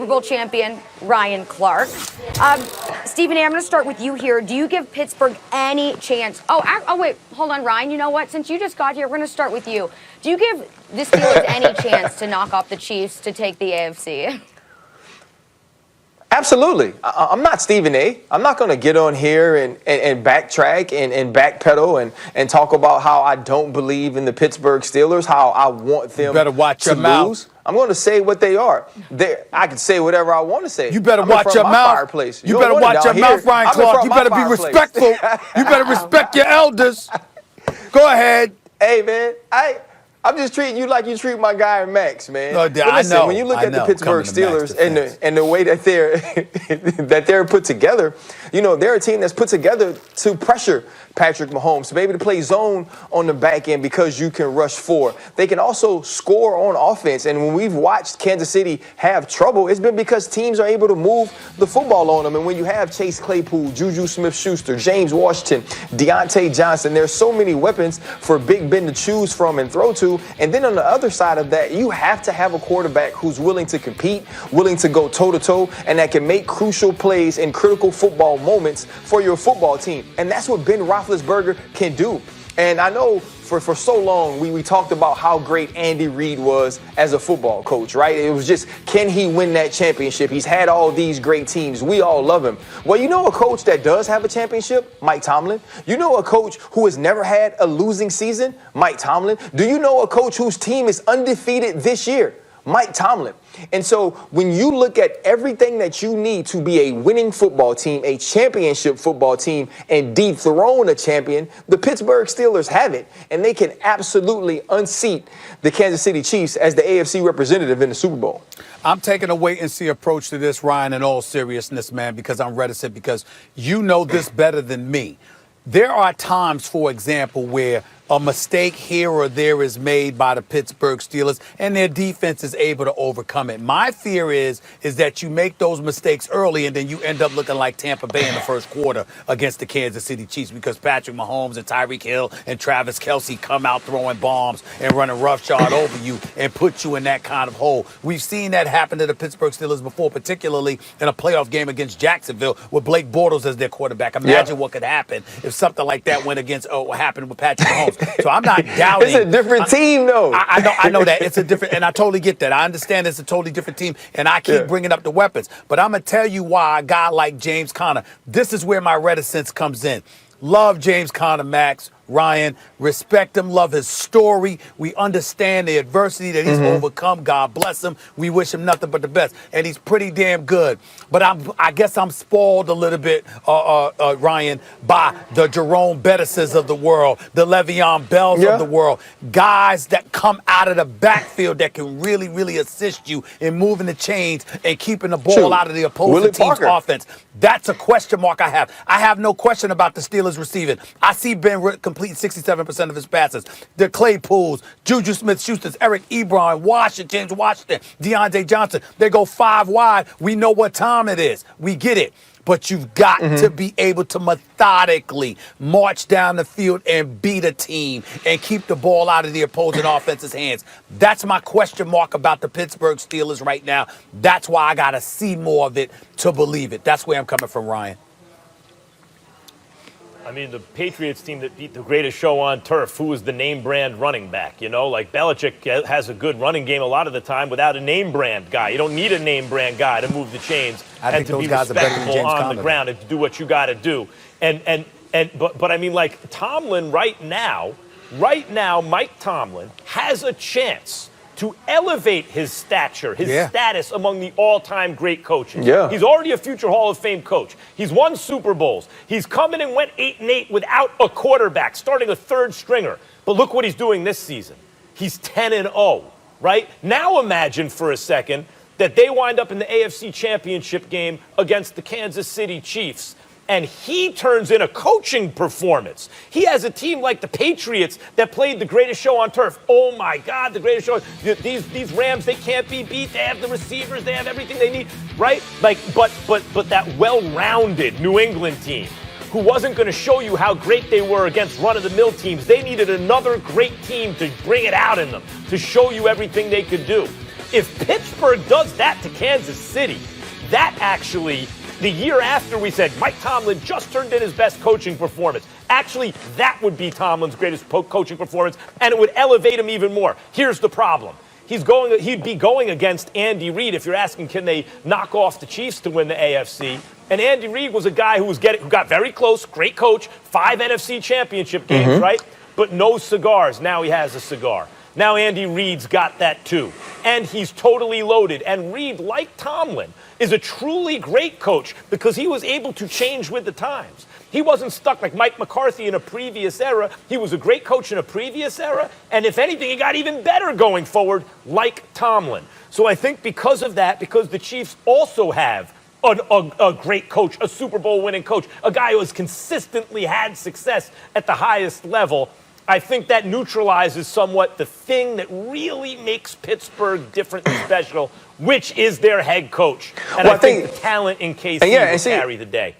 Super Bowl champion Ryan Clark. Stephen A., I'm going to start with you here. Do you give Pittsburgh any chance? Oh, wait, hold on, Ryan. You know what? Since you just got here, we're going to start with you. Do you give the Steelers any chance to knock off the Chiefs to take the AFC? Absolutely. I'm not Stephen A. I'm not going to get on here and backtrack and backpedal and talk about how I don't believe in the Pittsburgh Steelers, how I want them you better watch to your mouth. lose. I'm going to say what they are. I can say whatever I want to say. You better watch your mouth. Fireplace. You better watch your mouth, Ryan Clark. You better be respectful. You better respect your elders. Go ahead. Hey, man, I'm just treating you like you treat my guy Max, man. No, listen, I know. When you look at the Pittsburgh Steelers and the way that they're put together, you know, they're a team that's put together to pressure Patrick Mahomes, to be able to play zone on the back end because you can rush four. They can also score on offense. And when we've watched Kansas City have trouble, it's been because teams are able to move the football on them. And when you have Chase Claypool, Juju Smith-Schuster, James Washington, Deontay Johnson, there's so many weapons for Big Ben to choose from and throw to. And then on the other side of that, you have to have a quarterback who's willing to compete, willing to go toe-to-toe, and that can make crucial plays in critical football moments for your football team. And that's what Ben Roethlisberger can do. And I know for so long we talked about how great Andy Reid was as a football coach, right? It was just, can he win that championship? He's had all these great teams. We all love him. Well, you know a coach that does have a championship? Mike Tomlin. You know a coach who has never had a losing season? Mike Tomlin. Do you know a coach whose team is undefeated this year? Mike Tomlin. And so when you look at everything that you need to be a winning football team, a championship football team, and dethrone a champion, the Pittsburgh Steelers have it. And they can absolutely unseat the Kansas City Chiefs as the AFC representative in the Super Bowl. I'm taking a wait-and-see approach to this, Ryan, in all seriousness, man, because I'm reticent, because you know this better than me. There are times, for example, where a mistake here or there is made by the Pittsburgh Steelers, and their defense is able to overcome it. My fear is that you make those mistakes early, and then you end up looking like Tampa Bay in the first quarter against the Kansas City Chiefs, because Patrick Mahomes and Tyreek Hill and Travis Kelce come out throwing bombs and running roughshod over you and put you in that kind of hole. We've seen that happen to the Pittsburgh Steelers before, particularly in a playoff game against Jacksonville with Blake Bortles as their quarterback. Imagine what could happen if something like that went against what happened with Patrick Mahomes. So I'm not doubting. It's a different team, though. I know that. It's a different, and I totally get that. I understand it's a totally different team, and I keep bringing up the weapons. But I'm going to tell you why a guy like James Conner, this is where my reticence comes in. Love James Conner, Max, Ryan, respect him, love his story. We understand the adversity that he's overcome. God bless him. We wish him nothing but the best. And he's pretty damn good. But I guess I'm spoiled a little bit, Ryan, by the Jerome Bettises of the world, the Le'Veon Bells of the world, guys that come out of the backfield that can really, really assist you in moving the chains and keeping the ball out of the opposing team's offense. That's a question mark I have. I have no question about the Steelers receiving. I see Ben completing 67% of his passes. The Claypools, Juju Smith-Schusters, Eric Ebron, James Washington, Deontay Johnson. They go 5 wide. We know what time it is. We get it. But you've got to be able to methodically march down the field and beat a team and keep the ball out of the opposing offense's hands. That's my question mark about the Pittsburgh Steelers right now. That's why I got to see more of it to believe it. That's where I'm coming from, Ryan. I mean, the Patriots team that beat the greatest show on turf, who was the name brand running back? You know, like Belichick has a good running game a lot of the time without a name brand guy. You don't need a name brand guy to move the chains and to be respectable on the ground and to do what you got to do. But I mean, like Tomlin right now, Mike Tomlin has a chance to elevate his stature, his status among the all-time great coaches. He's already a future Hall of Fame coach. He's won Super Bowls. He's come in and went 8-8 without a quarterback, starting a third stringer. But look what he's doing this season. He's 10-0, right? Now imagine for a second that they wind up in the AFC Championship game against the Kansas City Chiefs, and he turns in a coaching performance. He has a team like the Patriots that played the greatest show on turf. Oh, my God, the greatest show. These Rams, they can't be beat. They have the receivers. They have everything they need, right? Like, but that well-rounded New England team who wasn't going to show you how great they were against run-of-the-mill teams. They needed another great team to bring it out in them, to show you everything they could do. If Pittsburgh does that to Kansas City, that actually, the year after we said Mike Tomlin just turned in his best coaching performance, actually that would be Tomlin's greatest coaching performance, and it would elevate him even more. Here's the problem. He'd be going against Andy Reid if you're asking, can they knock off the Chiefs to win the AFC? And Andy Reid was a guy who got very close, great coach, 5 NFC championship games, right? But no cigars. Now he has a cigar. Now Andy Reid's got that too. And he's totally loaded. And Reid, like Tomlin, is a truly great coach because he was able to change with the times. He wasn't stuck like Mike McCarthy in a previous era. He was a great coach in a previous era. And if anything, he got even better going forward, like Tomlin. So I think because of that, because the Chiefs also have a great coach, a Super Bowl winning coach, a guy who has consistently had success at the highest level, I think that neutralizes somewhat the thing that really makes Pittsburgh different and special, which is their head coach. And I think the talent in KC will carry the day.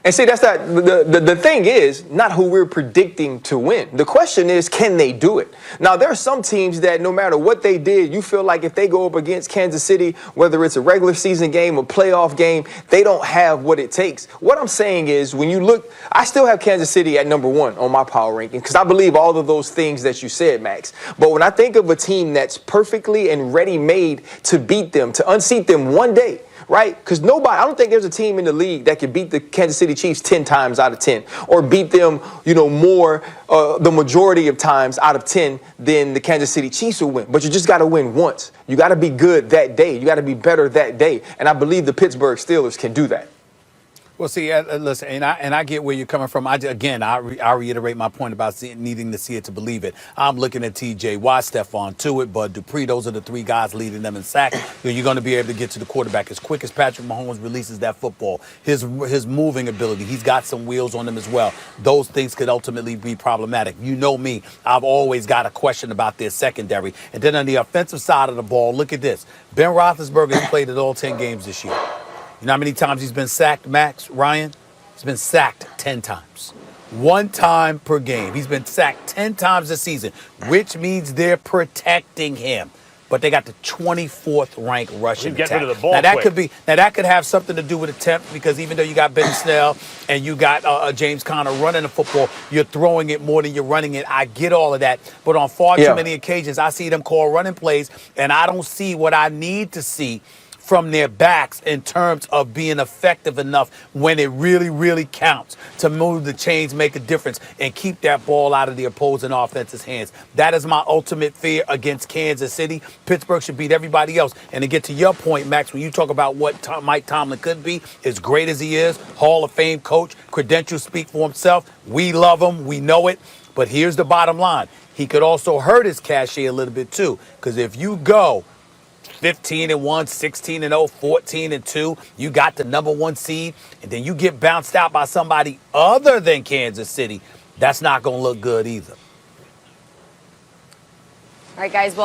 And see, that's not the thing is not who we're predicting to win. The question is, can they do it? Now, there are some teams that no matter what they did, you feel like if they go up against Kansas City, whether it's a regular season game or playoff game, they don't have what it takes. What I'm saying is when you look, I still have Kansas City at number 1 on my power ranking because I believe all of those things that you said, Max. But when I think of a team that's perfectly and ready-made to beat them, to unseat them one day, right? Because I don't think there's a team in the league that can beat the Kansas City Chiefs 10 times out of 10 or beat them, more the majority of times out of 10 than the Kansas City Chiefs will win. But you just got to win once. You got to be good that day. You got to be better that day. And I believe the Pittsburgh Steelers can do that. Well, see, listen, and I get where you're coming from. I reiterate my point about needing to see it to believe it. I'm looking at T.J. Watt, Stephon Tuitt, Bud Dupree. Those are the 3 guys leading them in sacks. You're going to be able to get to the quarterback as quick as Patrick Mahomes releases that football. His moving ability, he's got some wheels on him as well. Those things could ultimately be problematic. You know me, I've always got a question about their secondary. And then on the offensive side of the ball, look at this. Ben Roethlisberger has played at all 10 games this year. You know how many times he's been sacked, Max, Ryan? He's been sacked 10 times. 1 time per game. He's been sacked 10 times this season, which means they're protecting him. But they got the 24th ranked rushing attack. Get rid of the ball now quick. that could have something to do with attempt because even though you got Ben Snell and you got James Conner running the football, you're throwing it more than you're running it. I get all of that, but on far too many occasions, I see them call running plays, and I don't see what I need to see from their backs in terms of being effective enough when it really, really counts to move the chains, make a difference, and keep that ball out of the opposing offense's hands. That is my ultimate fear against Kansas City. Pittsburgh should beat everybody else. And to get to your point, Max, when you talk about what Mike Tomlin could be, as great as he is, Hall of Fame coach, credentials speak for himself. We love him. We know it. But here's the bottom line. He could also hurt his cachet a little bit, too, because if you go 15-1, 16-0, 14-2. You got the number 1 seed, and then you get bounced out by somebody other than Kansas City. That's not going to look good either. All right, guys. Well.